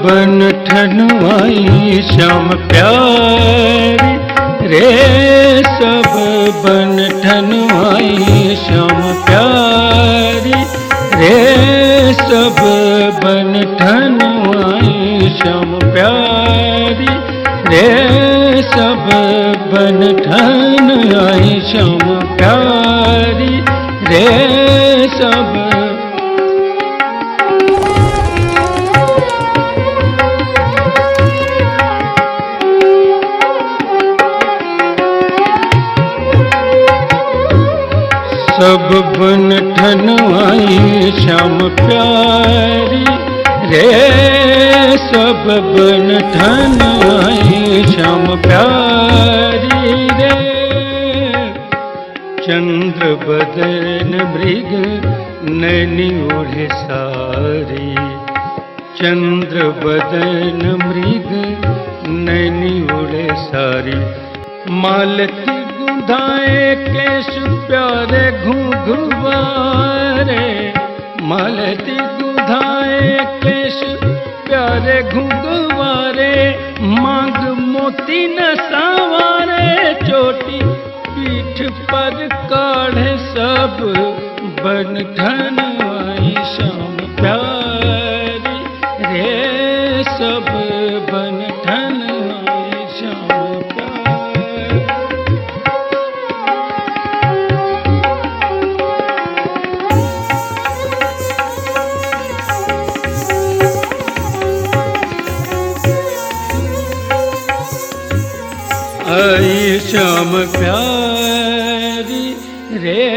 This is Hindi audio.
बन ठनवाई श्याम प्यारी रे, सब बन ठनवाई श्याम प्यारी रे, सब बन ठनवाई श्याम प्यारी रे, सब बन ठनवाई श्याम प्यारी रे, सब सब बन ठनवाई श्याम प्यारी रे, सब बन ठनवाई श्याम प्यारी रे। चंद्र बदन मृग नैनी ओढ़े सारी, चंद्र बदन मृग नैनी ओढ़े सारी, मालती गुंधाए केश प्यारे घुंघवारे, मालती गुंधाए केश प्यारे घुंघवारे, मांग मोती न सावारे, चोटी पीठ पर काढ़े, सब बन ठनवाई श्याम प्यारी रे, सब बन ठनवाई श्याम प्यारी। आई श्याम प्यारी रे,